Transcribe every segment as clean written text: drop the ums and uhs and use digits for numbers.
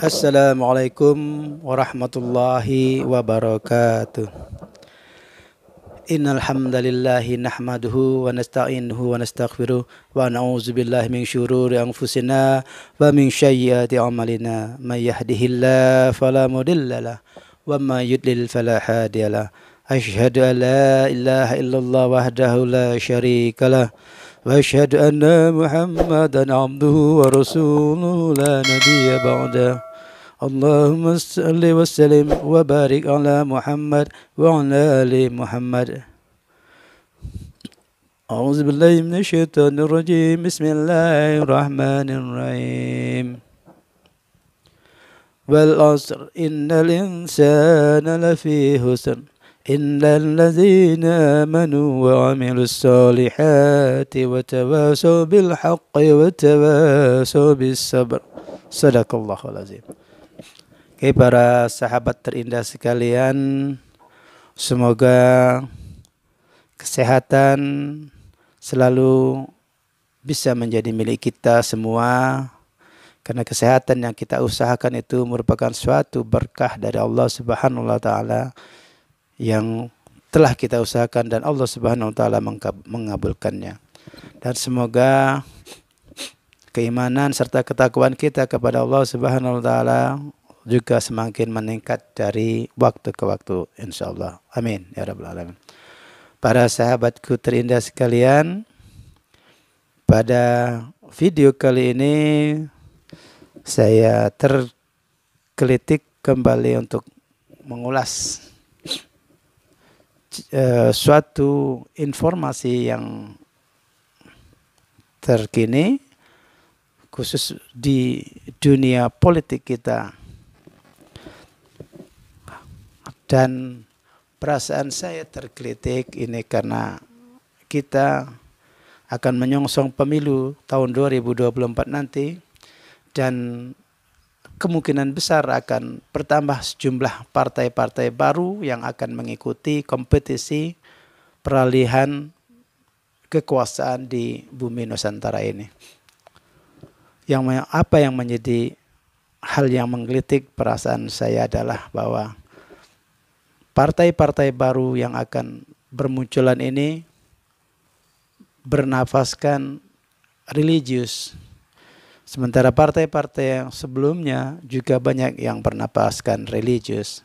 Assalamualaikum warahmatullahi wabarakatuh. Innal hamdalillahi nahmaduhu wa nasta'inuhu wa nastaghfiruh wa na'udzu billahi min syururi anfusina wa min sayyiati a'malina. May yahdihillahu fala mudhillalah wa may yudlil fala hadiyalah. Asyhadu an la ilaha illallah wahdahu la syarikalah wa asyhadu anna Muhammadan abduhu wa rasuluhu la nabiyya ba'dah. Allahumma salli wa sallim wa barik ala Muhammad wa ala ali Muhammad. A'udzu billahi minasy syaithanir rajim. Bismillahirrahmanirrahim. Wal 'asr innal insana lafi husr illal ladzina amanu wa 'amilus solihati wa tawasaw bil haqqi wa tawasaw bis sabr. Shadaqallahul azim. Oke, para sahabat terindah sekalian, semoga kesehatan selalu bisa menjadi milik kita semua, karena kesehatan yang kita usahakan itu merupakan suatu berkah dari Allah Subhanahu wa taala yang telah kita usahakan dan Allah Subhanahu wa taala mengabulkannya. Dan semoga keimanan serta ketakwaan kita kepada Allah Subhanahu wa taala juga semakin meningkat dari waktu ke waktu, insyaallah. Amin ya rabbal alamin. Para sahabatku terindah sekalian, pada video kali ini saya tergelitik kembali untuk mengulas suatu informasi yang terkini khusus di dunia politik kita. Dan perasaan saya tergelitik ini karena kita akan menyongsong pemilu tahun 2024 nanti, dan kemungkinan besar akan bertambah sejumlah partai-partai baru yang akan mengikuti kompetisi peralihan kekuasaan di bumi Nusantara ini. Apa yang menjadi hal yang menggelitik perasaan saya adalah bahwa partai-partai baru yang akan bermunculan ini bernafaskan religius. Sementara partai-partai yang sebelumnya juga banyak yang bernafaskan religius.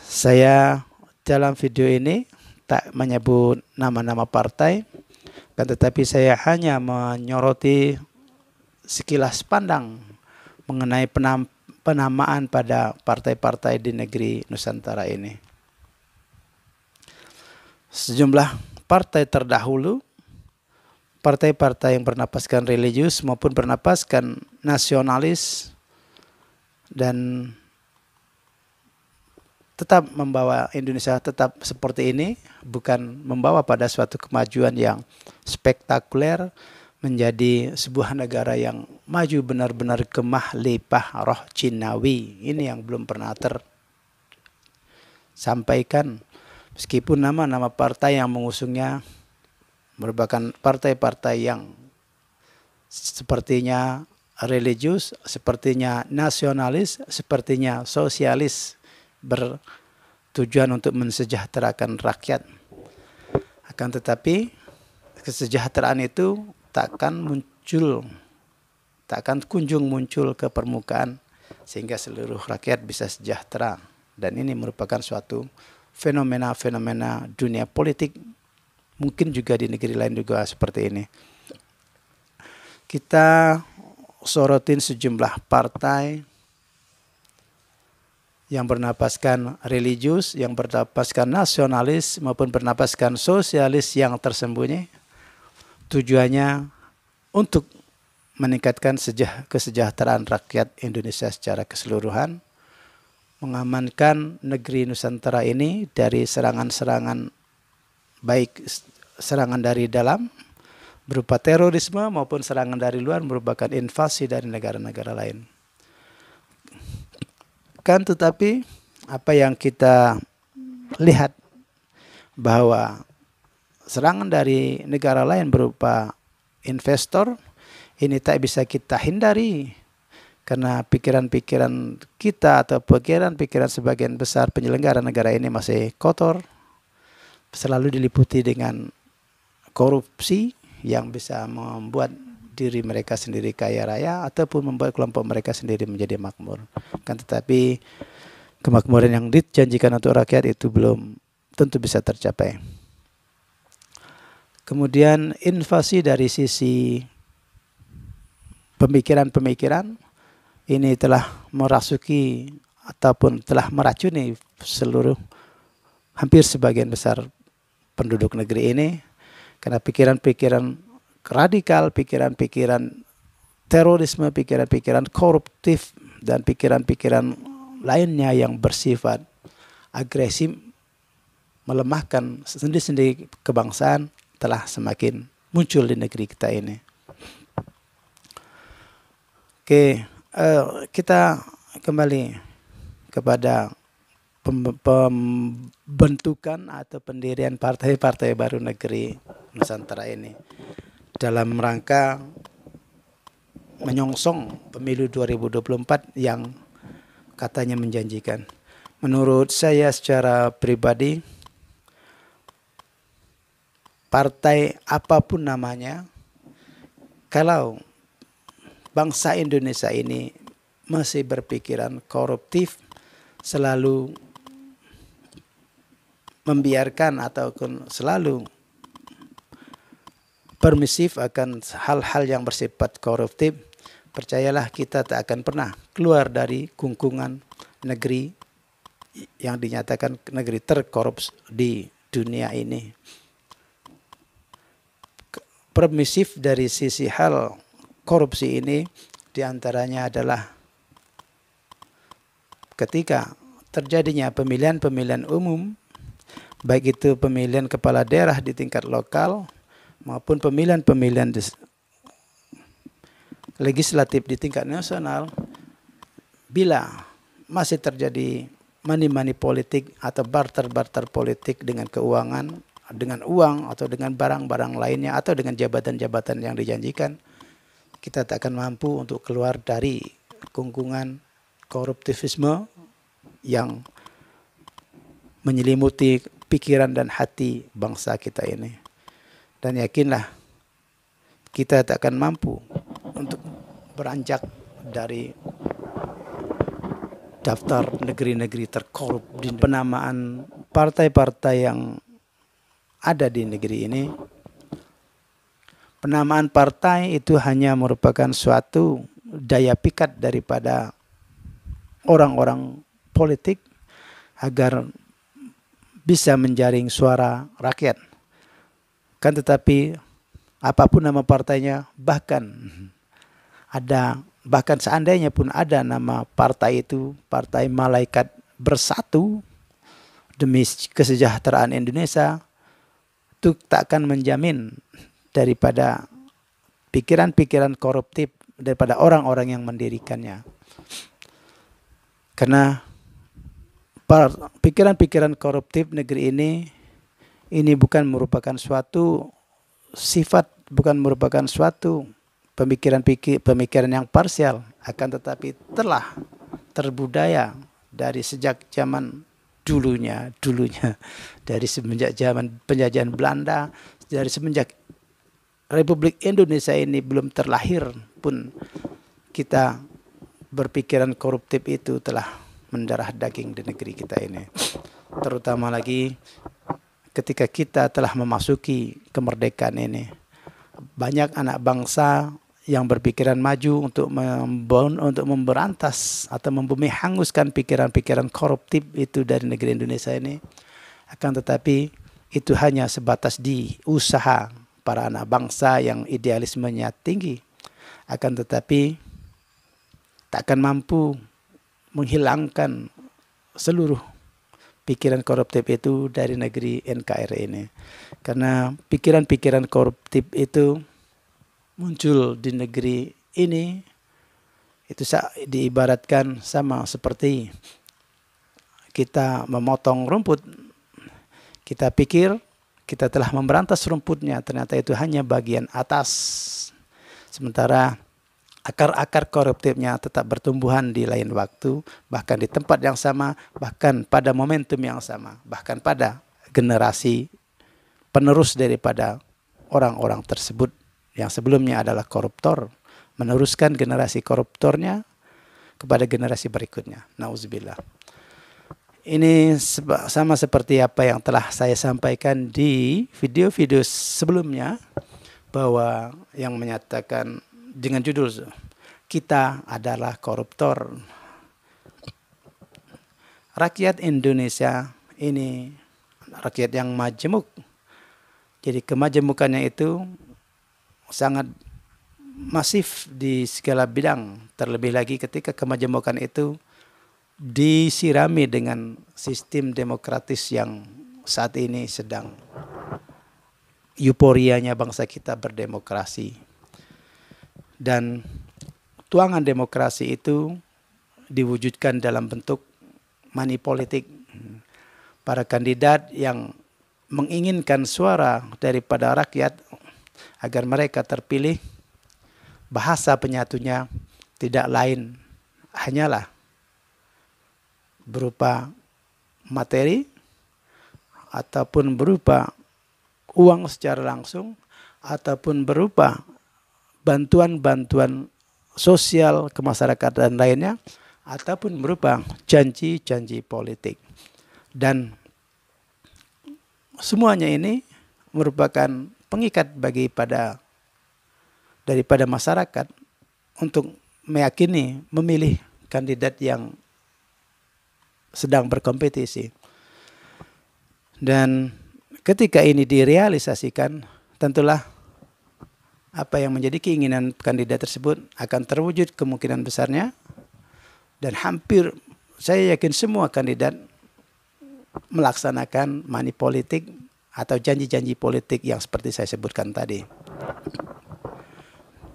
Saya dalam video ini tak menyebut nama-nama partai, tetapi saya hanya menyoroti sekilas pandang mengenai penamaan pada partai-partai di negeri Nusantara ini. Sejumlah partai terdahulu, partai-partai yang bernapaskan religius maupun bernapaskan nasionalis dan tetap membawa Indonesia tetap seperti ini, bukan membawa pada suatu kemajuan yang spektakuler, menjadi sebuah negara yang maju benar-benar kemah lipah roh Cinawi. Ini yang belum pernah tersampaikan. Meskipun nama-nama partai yang mengusungnya merupakan partai-partai yang sepertinya religius, sepertinya nasionalis, sepertinya sosialis, bertujuan untuk mensejahterakan rakyat. Akan tetapi kesejahteraan itu takkan kunjung muncul ke permukaan sehingga seluruh rakyat bisa sejahtera. Dan ini merupakan suatu fenomena-fenomena dunia politik, mungkin juga di negeri lain juga seperti ini. Kita sorotin sejumlah partai yang bernapaskan religius, yang bernapaskan nasionalis maupun bernapaskan sosialis yang tersembunyi. Tujuannya untuk meningkatkan kesejahteraan rakyat Indonesia secara keseluruhan, mengamankan negeri Nusantara ini dari serangan-serangan, baik serangan dari dalam berupa terorisme maupun serangan dari luar merupakan invasi dari negara-negara lain. Kan tetapi apa yang kita lihat bahwa serangan dari negara lain berupa investor ini tak bisa kita hindari, Karena pikiran-pikiran kita atau pikiran-pikiran sebagian besar penyelenggara negara ini masih kotor, selalu diliputi dengan korupsi yang bisa membuat diri mereka sendiri kaya raya ataupun membuat kelompok mereka sendiri menjadi makmur. Kan tetapi kemakmuran yang dijanjikan untuk rakyat itu belum tentu bisa tercapai. Kemudian invasi dari sisi pemikiran-pemikiran ini telah merasuki ataupun telah meracuni hampir sebagian besar penduduk negeri ini, karena pikiran-pikiran radikal, pikiran-pikiran terorisme, pikiran-pikiran koruptif, dan pikiran-pikiran lainnya yang bersifat agresif melemahkan sendi-sendi kebangsaan telah semakin muncul di negeri kita ini. Oke, kita kembali kepada pembentukan atau pendirian partai-partai baru negeri Nusantara ini dalam rangka menyongsong pemilu 2024 yang katanya menjanjikan. Menurut saya secara pribadi, partai apapun namanya, kalau bangsa Indonesia ini masih berpikiran koruptif, selalu membiarkan ataupun selalu permisif akan hal-hal yang bersifat koruptif, percayalah kita tak akan pernah keluar dari kungkungan negeri yang dinyatakan negeri terkorup di dunia ini. Permisif dari sisi hal korupsi ini diantaranya adalah ketika terjadinya pemilihan-pemilihan umum, baik itu pemilihan kepala daerah di tingkat lokal maupun pemilihan-pemilihan legislatif di tingkat nasional, bila masih terjadi money politik atau barter politik dengan keuangan, dengan uang atau dengan barang-barang lainnya atau dengan jabatan-jabatan yang dijanjikan, kita tak akan mampu untuk keluar dari kungkungan koruptivisme yang menyelimuti pikiran dan hati bangsa kita ini. Dan yakinlah kita tak akan mampu untuk beranjak dari daftar negeri-negeri terkorup. Di penamaan partai-partai yang ada di negeri ini, penamaan partai itu hanya merupakan suatu daya pikat daripada orang-orang politik agar bisa menjaring suara rakyat. Kan tetapi apapun nama partainya, bahkan seandainya pun ada nama partai itu, Partai Malaikat Bersatu demi kesejahteraan Indonesia, itu tak akan menjamin daripada pikiran-pikiran koruptif daripada orang-orang yang mendirikannya. Karena pikiran-pikiran koruptif negeri ini bukan merupakan suatu sifat, bukan merupakan suatu pemikiran yang parsial, akan tetapi telah terbudaya dari sejak zaman dulunya dari semenjak zaman penjajahan Belanda, dari semenjak Republik Indonesia ini belum terlahir pun kita berpikiran koruptif itu telah mendarah daging di negeri kita ini. Terutama lagi ketika kita telah memasuki kemerdekaan ini, banyak anak bangsa yang berpikiran maju untuk memberantas atau membumi hanguskan pikiran-pikiran koruptif itu dari negeri Indonesia ini. Akan tetapi itu hanya sebatas di usaha para anak bangsa yang idealismenya tinggi. Akan tetapi tak akan mampu menghilangkan seluruh pikiran koruptif itu dari negeri NKRI ini. Karena pikiran-pikiran koruptif itu muncul di negeri ini, itu diibaratkan sama seperti kita memotong rumput. Kita pikir kita telah memberantas rumputnya, ternyata itu hanya bagian atas. Sementara akar-akar koruptifnya tetap bertumbuhan di lain waktu, bahkan di tempat yang sama, bahkan pada momentum yang sama, bahkan pada generasi penerus daripada orang-orang tersebut yang sebelumnya adalah koruptor, meneruskan generasi koruptornya kepada generasi berikutnya. Nauzubillah. Ini sama seperti apa yang telah saya sampaikan di video-video sebelumnya, bahwa yang menyatakan dengan judul "Kita adalah Koruptor". Rakyat Indonesia ini rakyat yang majemuk. Jadi kemajemukannya itu sangat masif di segala bidang. Terlebih lagi ketika kemajemukan itu disirami dengan sistem demokratis yang saat ini sedang euforianya bangsa kita berdemokrasi. Dan tuangan demokrasi itu diwujudkan dalam bentuk money politik. Para kandidat yang menginginkan suara daripada rakyat agar mereka terpilih, bahasa penyatunya tidak lain hanyalah berupa materi ataupun berupa uang secara langsung ataupun berupa bantuan-bantuan sosial ke masyarakat dan lainnya, ataupun berupa janji-janji politik. Dan semuanya ini merupakan pengikat daripada masyarakat untuk meyakini memilih kandidat yang sedang berkompetisi. Dan ketika ini direalisasikan, tentulah apa yang menjadi keinginan kandidat tersebut akan terwujud kemungkinan besarnya. Dan hampir saya yakin semua kandidat melaksanakan money politik atau janji-janji politik yang seperti saya sebutkan tadi.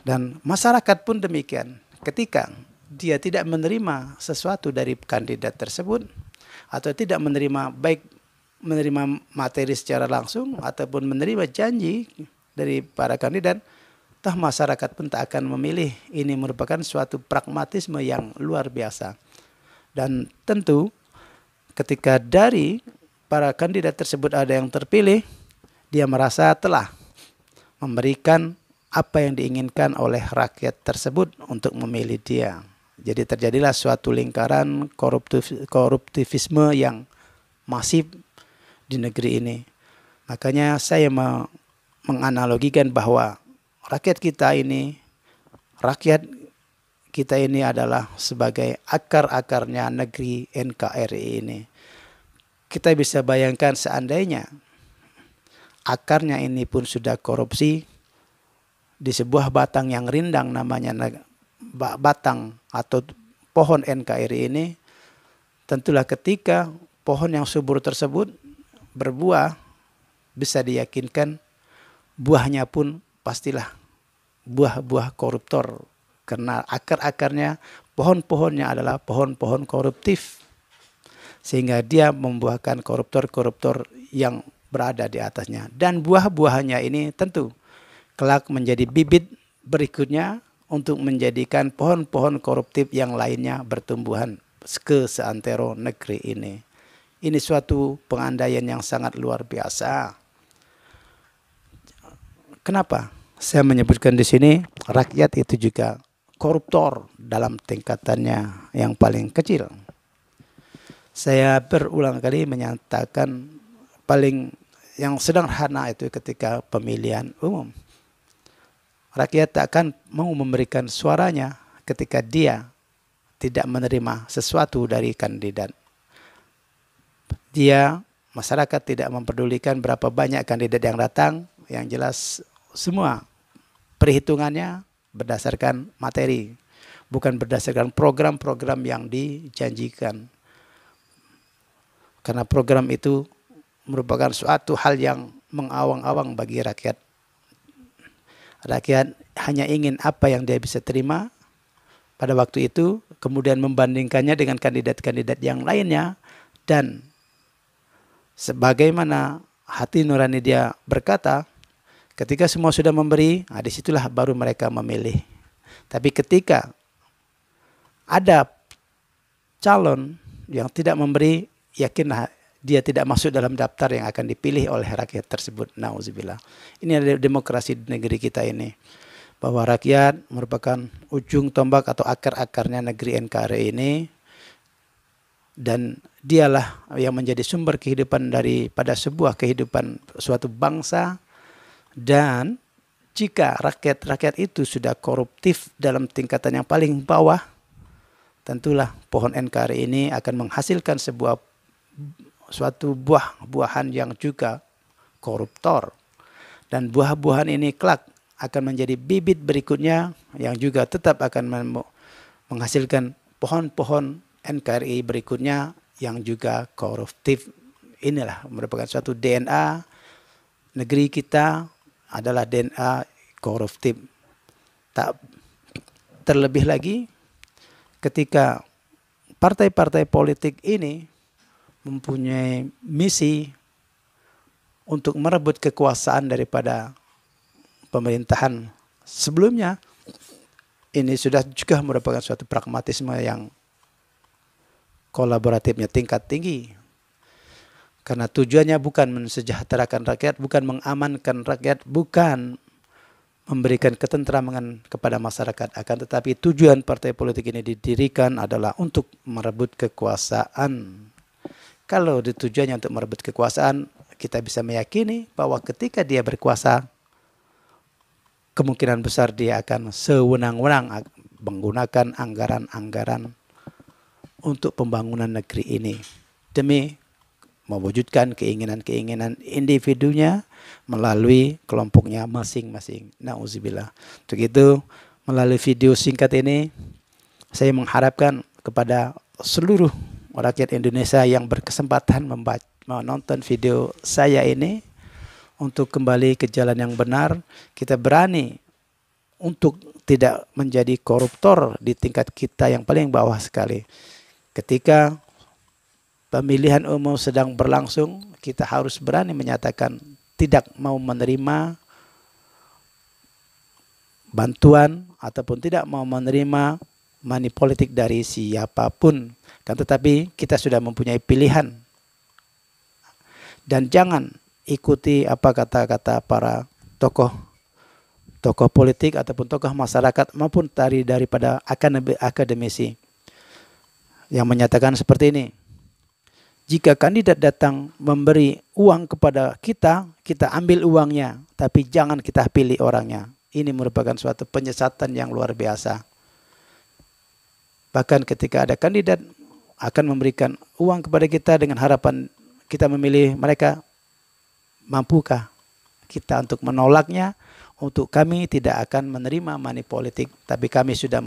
Dan masyarakat pun demikian. Ketika dia tidak menerima sesuatu dari kandidat tersebut, atau tidak menerima, baik menerima materi secara langsung ataupun menerima janji dari para kandidat, toh masyarakat pun tak akan memilih. Ini merupakan suatu pragmatisme yang luar biasa. Dan tentu ketika dari para kandidat tersebut ada yang terpilih, dia merasa telah memberikan apa yang diinginkan oleh rakyat tersebut untuk memilih dia. Jadi terjadilah suatu lingkaran koruptivisme yang masif di negeri ini. Makanya saya menganalogikan bahwa rakyat kita ini adalah sebagai akar-akarnya negeri NKRI ini. Kita bisa bayangkan seandainya akarnya ini pun sudah korupsi, di sebuah batang yang rindang namanya batang atau pohon NKRI ini, tentulah ketika pohon yang subur tersebut berbuah, bisa diyakinkan buahnya pun pastilah buah-buah koruptor. Karena akar-akarnya, pohon-pohonnya adalah pohon-pohon koruptif. Sehingga dia membuahkan koruptor-koruptor yang berada di atasnya. Dan buah-buahannya ini tentu kelak menjadi bibit berikutnya untuk menjadikan pohon-pohon koruptif yang lainnya bertumbuhan ke seantero negeri ini. Ini suatu pengandaian yang sangat luar biasa. Kenapa saya menyebutkan di sini rakyat itu juga koruptor dalam tingkatannya yang paling kecil? Saya berulang kali menyatakan paling yang sederhana itu ketika pemilihan umum. Rakyat tak akan mau memberikan suaranya ketika dia tidak menerima sesuatu dari kandidat. Masyarakat tidak mempedulikan berapa banyak kandidat yang datang, yang jelas semua perhitungannya berdasarkan materi, bukan berdasarkan program-program yang dijanjikan. Karena program itu merupakan suatu hal yang mengawang-awang bagi rakyat. Rakyat hanya ingin apa yang dia bisa terima pada waktu itu, kemudian membandingkannya dengan kandidat-kandidat yang lainnya, dan sebagaimana hati nurani dia berkata, ketika semua sudah memberi, disitulah baru mereka memilih. Tapi ketika ada calon yang tidak memberi, yakinlah dia tidak masuk dalam daftar yang akan dipilih oleh rakyat tersebut. Nauzubillah. Ini adalah demokrasi di negeri kita ini. Bahwa rakyat merupakan ujung tombak atau akar-akarnya negeri NKRI ini. Dan dialah yang menjadi sumber kehidupan daripada sebuah kehidupan suatu bangsa. Dan jika rakyat-rakyat itu sudah koruptif dalam tingkatan yang paling bawah, tentulah pohon NKRI ini akan menghasilkan suatu buah-buahan yang juga koruptor. Dan buah-buahan ini kelak akan menjadi bibit berikutnya yang juga tetap akan menghasilkan pohon-pohon NKRI berikutnya yang juga koruptif. Inilah merupakan suatu DNA negeri kita adalah DNA koruptif. Tak terlebih lagi ketika partai-partai politik ini mempunyai misi untuk merebut kekuasaan daripada pemerintahan sebelumnya, ini sudah juga merupakan suatu pragmatisme yang kolaboratifnya tingkat tinggi. Karena tujuannya bukan mensejahterakan rakyat, bukan mengamankan rakyat, bukan memberikan ketentraman kepada masyarakat. Akan tetapi tujuan partai politik ini didirikan adalah untuk merebut kekuasaan. Kalau tujuannya untuk merebut kekuasaan, kita bisa meyakini bahwa ketika dia berkuasa, kemungkinan besar dia akan sewenang-wenang menggunakan anggaran-anggaran untuk pembangunan negeri ini demi mewujudkan keinginan-keinginan individunya melalui kelompoknya masing-masing. Nauzubillah. Untuk itu, melalui video singkat ini, saya mengharapkan kepada seluruh rakyat Indonesia yang berkesempatan menonton video saya ini, untuk kembali ke jalan yang benar. Kita berani untuk tidak menjadi koruptor di tingkat kita yang paling bawah sekali. Ketika pemilihan umum sedang berlangsung, kita harus berani menyatakan tidak mau menerima bantuan ataupun tidak mau menerima money politik dari siapapun. Kan tetapi kita sudah mempunyai pilihan. Dan jangan ikuti apa kata-kata para tokoh politik ataupun tokoh masyarakat maupun daripada akademisi yang menyatakan seperti ini. Jika kandidat datang memberi uang kepada kita, kita ambil uangnya, tapi jangan kita pilih orangnya. Ini merupakan suatu penyesatan yang luar biasa. Bahkan ketika ada kandidat akan memberikan uang kepada kita dengan harapan kita memilih mereka, mampukah kita untuk menolaknya? Untuk kami tidak akan menerima money politik, tapi kami sudah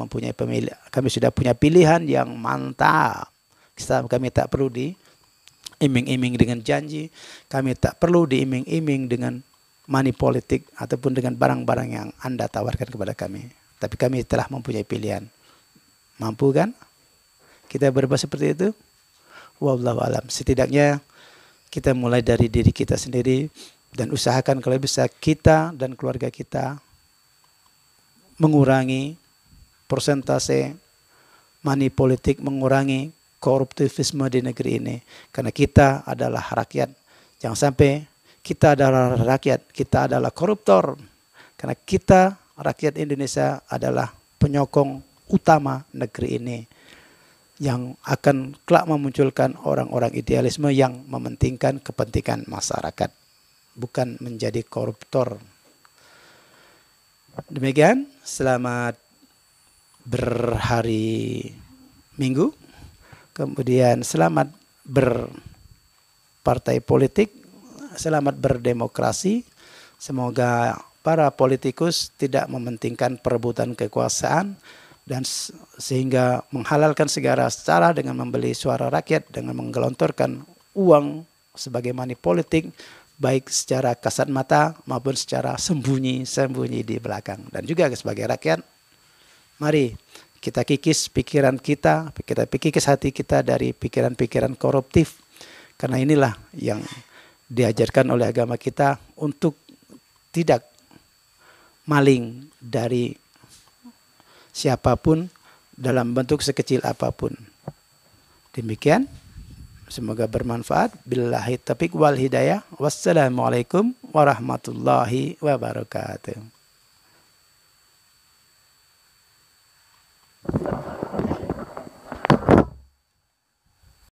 punya pilihan yang mantap. Kami tak perlu diiming-iming dengan janji, kami tak perlu diiming-iming dengan money politik ataupun dengan barang-barang yang Anda tawarkan kepada kami. Tapi kami telah mempunyai pilihan. Mampu kan kita berbuat seperti itu? Wallahu alam. Setidaknya kita mulai dari diri kita sendiri. Dan usahakan kalau bisa kita dan keluarga kita mengurangi persentase money politik, mengurangi koruptivisme di negeri ini. Karena kita adalah rakyat. Jangan sampai kita adalah rakyat, kita adalah koruptor. Karena kita, rakyat Indonesia, adalah penyokong utama negeri ini. Yang akan kelak memunculkan orang-orang idealisme yang mementingkan kepentingan masyarakat. Bukan menjadi koruptor. Demikian, selamat berhari Minggu. Kemudian selamat berpartai politik, selamat berdemokrasi. Semoga para politikus tidak mementingkan perebutan kekuasaan dan sehingga menghalalkan segala cara dengan membeli suara rakyat, dengan menggelontorkan uang sebagai money politik, baik secara kasat mata maupun secara sembunyi-sembunyi di belakang. Dan juga sebagai rakyat, mari kita kikis pikiran kita kikis hati kita dari pikiran-pikiran koruptif. Karena inilah yang diajarkan oleh agama kita untuk tidak maling dari siapapun dalam bentuk sekecil apapun. Demikian, semoga bermanfaat. Billahi taufiq wal hidayah. Wassalamualaikum warahmatullahi wabarakatuh.